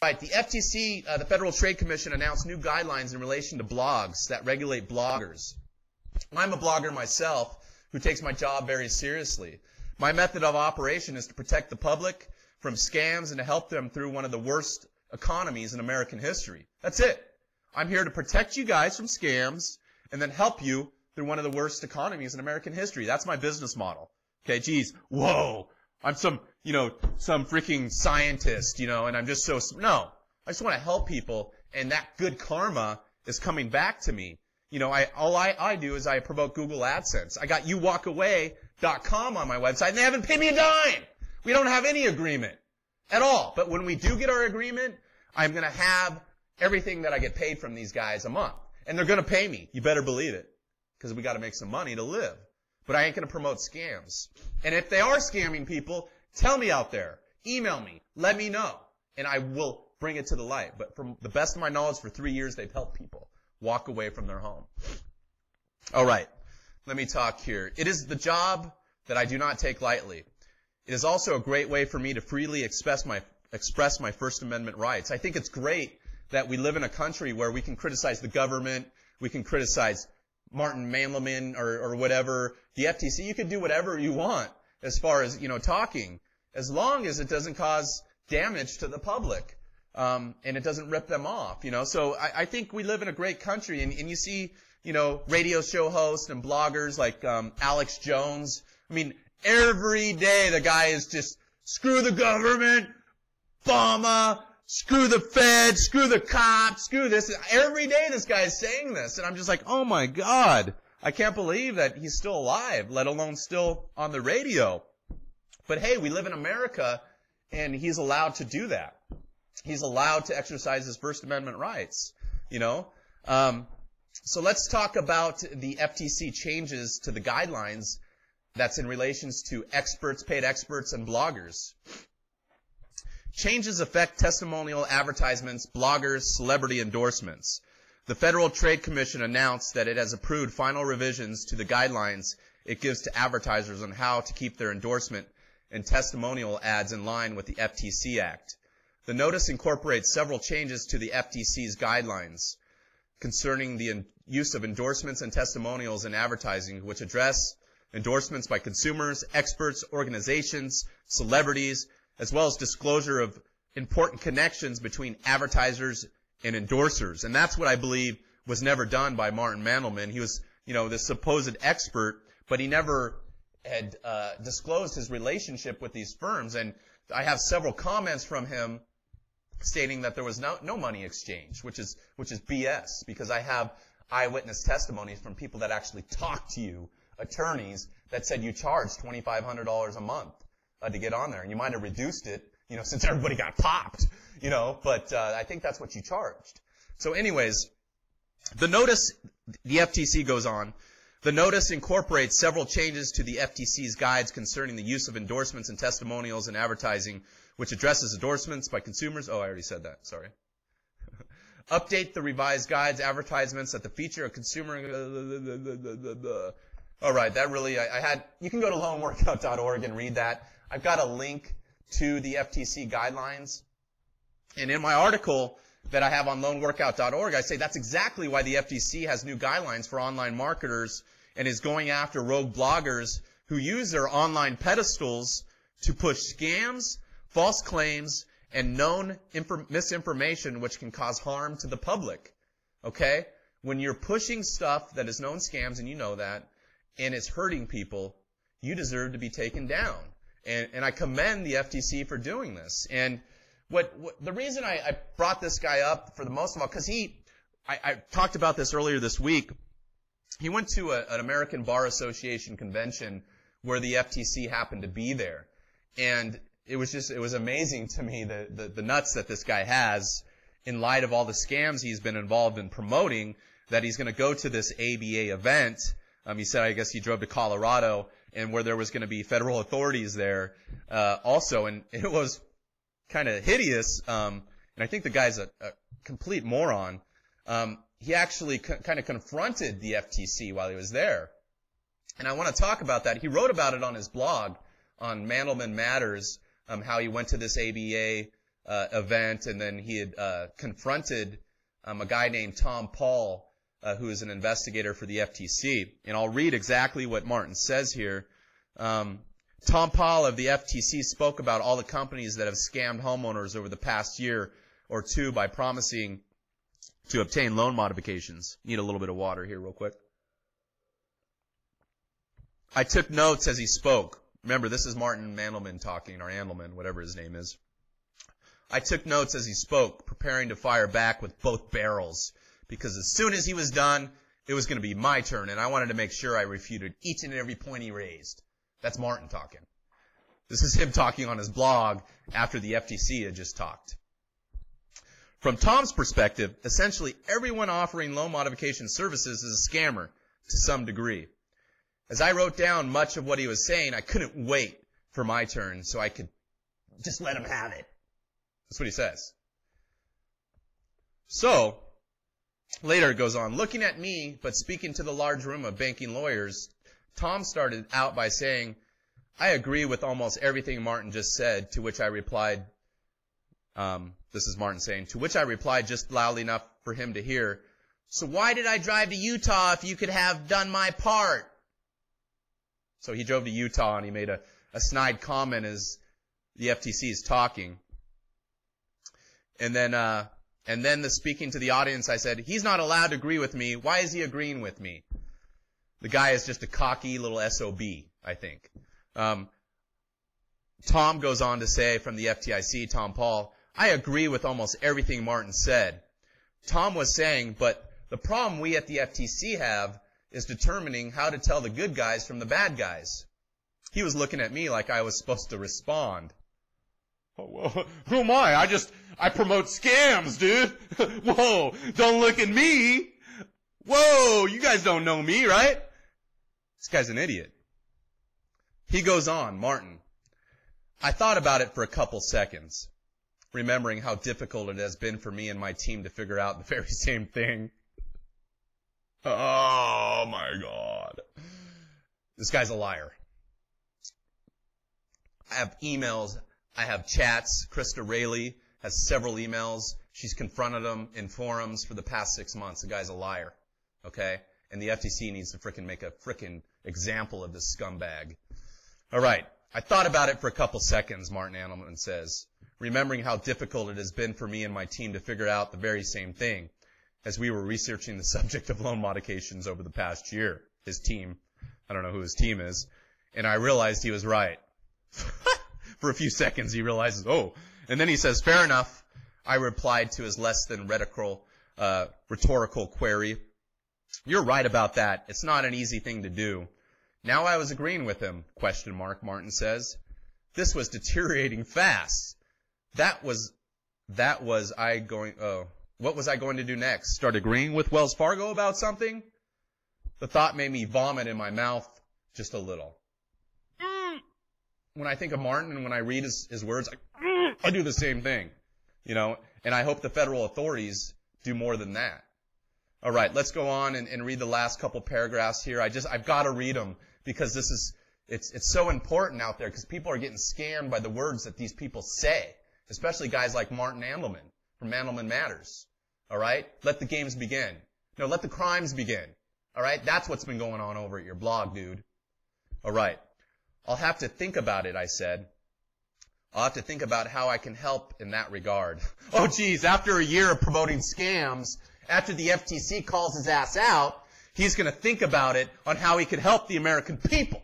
Right, the FTC, the Federal Trade Commission, announced new guidelines in relation to blogs that regulate bloggers. I'm a blogger myself who takes my job very seriously. My method of operation is to protect the public from scams and to help them through one of the worst economies in American history. That's it. I'm here to protect you guys from scams and then help you through one of the worst economies in American history. That's my business model. Okay, geez, whoa, I'm some freaking scientist, and I'm just so, no. I just want to help people, and that good karma is coming back to me. All I do is I promote Google AdSense. I got youwalkaway.com on my website, and they haven't paid me a dime. We don't have any agreement at all. But when we do get our agreement, I'm going to have everything that I get paid from these guys a month. And they're going to pay me. You better believe it. Because we got to make some money to live. But I ain't going to promote scams. And if they are scamming people, tell me out there. Email me. Let me know. And I will bring it to the light. But from the best of my knowledge, for 3 years, they've helped people walk away from their home. All right. Let me talk here. It is the job that I do not take lightly. It is also a great way for me to freely express my First Amendment rights. I think it's great that we live in a country where we can criticize the government, we can criticize Martin Mandelman or whatever, the FTC. You can do whatever you want as far as, talking, as long as it doesn't cause damage to the public, and it doesn't rip them off, So I think we live in a great country, and you see, radio show hosts and bloggers like Alex Jones. I mean, every day the guy is just, screw the government, Obama, screw the Fed, screw the cops, screw this. Every day this guy is saying this. And I'm just like, oh my God, I can't believe that he's still alive, let alone still on the radio. But hey, we live in America, and he's allowed to do that. He's allowed to exercise his First Amendment rights, So let's talk about the FTC changes to the guidelines that's in relations to experts, paid experts, and bloggers. Changes affect testimonial advertisements, bloggers, celebrity endorsements. The Federal Trade Commission announced that it has approved final revisions to the guidelines it gives to advertisers on how to keep their endorsement and testimonial ads in line with the FTC Act. The notice incorporates several changes to the FTC's guidelines concerning the use of endorsements and testimonials in advertising, which address endorsements by consumers, experts, organizations, celebrities, as well as disclosure of important connections between advertisers and endorsers. And that's what I believe was never done by Martin Mandelman. He was, this supposed expert, but he never had disclosed his relationship with these firms. And I have several comments from him stating that there was no money exchange, which is BS, because I have eyewitness testimonies from people that actually talked to you, attorneys, that said you charged $2,500 a month to get on there. And you might have reduced it, since everybody got popped, but I think that's what you charged. So anyways, the notice, the FTC goes on, the notice incorporates several changes to the FTC's guides concerning the use of endorsements and testimonials in advertising, which addresses endorsements by consumers. Oh, I already said that. Sorry. Update the revised guides, advertisements that the feature of consumer. All right, that really, you can go to loanworkout.org and read that. I've got a link to the FTC guidelines. And in my article that I have on loanworkout.org, I say that's exactly why the FTC has new guidelines for online marketers and is going after rogue bloggers who use their online pedestals to push scams, false claims, and known misinformation which can cause harm to the public. Okay? When you're pushing stuff that is known scams, and you know that, and it's hurting people, you deserve to be taken down. And I commend the FTC for doing this. And the reason I brought this guy up for the most of all, because I talked about this earlier this week. He went to an American Bar Association convention where the FTC happened to be there. And it was amazing to me the nuts that this guy has in light of all the scams he's been involved in promoting, that he's going to go to this ABA event. He said, I guess he drove to Colorado, and where there was going to be federal authorities there also. And it was kind of hideous. And I think the guy's a complete moron. He actually kind of confronted the FTC while he was there. And I want to talk about that. He wrote about it on his blog on Mandelman Matters, how he went to this ABA event, and then he had confronted a guy named Tom Paul, who is an investigator for the FTC. And I'll read exactly what Martin says here. Tom Paul of the FTC spoke about all the companies that have scammed homeowners over the past year or two by promising to obtain loan modifications. Need a little bit of water here real quick. I took notes as he spoke. Remember, this is Martin Mandelman talking, or Andelman, whatever his name is. I took notes as he spoke, preparing to fire back with both barrels, because as soon as he was done, it was going to be my turn, and I wanted to make sure I refuted each and every point he raised. That's Martin talking. This is him talking on his blog after the FTC had just talked. From Tom's perspective, essentially everyone offering loan modification services is a scammer to some degree. As I wrote down much of what he was saying, I couldn't wait for my turn so I could just let him have it. That's what he says. So, later it goes on, looking at me, but speaking to the large room of banking lawyers, Tom started out by saying, I agree with almost everything Martin just said, to which I replied, this is Martin saying, to which I replied just loudly enough for him to hear, so why did I drive to Utah if you could have done my part? So he drove to Utah and he made a snide comment as the FTC is talking. And then the speaking to the audience, I said, he's not allowed to agree with me. Why is he agreeing with me? The guy is just a cocky little SOB, I think. Tom goes on to say from the FTIC, Tom Paul, I agree with almost everything Martin said. Tom was saying, but the problem we at the FTC have is determining how to tell the good guys from the bad guys. He was looking at me like I was supposed to respond. Oh, well, who am I? I promote scams, dude. Whoa, don't look at me. Whoa, you guys don't know me, right? This guy's an idiot. He goes on, Martin. I thought about it for a couple seconds, remembering how difficult it has been for me and my team to figure out the very same thing. Oh, my God. This guy's a liar. I have emails. I have chats. Krista Raley has several emails. She's confronted him in forums for the past 6 months. The guy's a liar. Okay? And the FTC needs to make a example of this scumbag. All right. I thought about it for a couple seconds, Martin Andelman says, remembering how difficult it has been for me and my team to figure out the very same thing as we were researching the subject of loan modifications over the past year. His team, I don't know who his team is, and I realized he was right. For a few seconds, he realizes, oh, and then he says, fair enough. I replied to his less than rhetorical query. You're right about that. It's not an easy thing to do. Now I was agreeing with him, ? Martin says. This was deteriorating fast. What was I going to do next? Start agreeing with Wells Fargo about something? The thought made me vomit in my mouth just a little. When I think of Martin and when I read his words, I do the same thing, and I hope the federal authorities do more than that. All right, let's go on and read the last couple paragraphs here. I've got to read them because it's so important out there because people are getting scammed by the words that these people say, especially guys like Martin Andelman from Andelman Matters. All right, let the games begin. No, let the crimes begin. All right, that's what's been going on over at your blog, dude. All right. I'll have to think about it, I said. I'll have to think about how I can help in that regard. Oh, geez, after a year of promoting scams, after the FTC calls his ass out, he's going to think about it on how he could help the American people.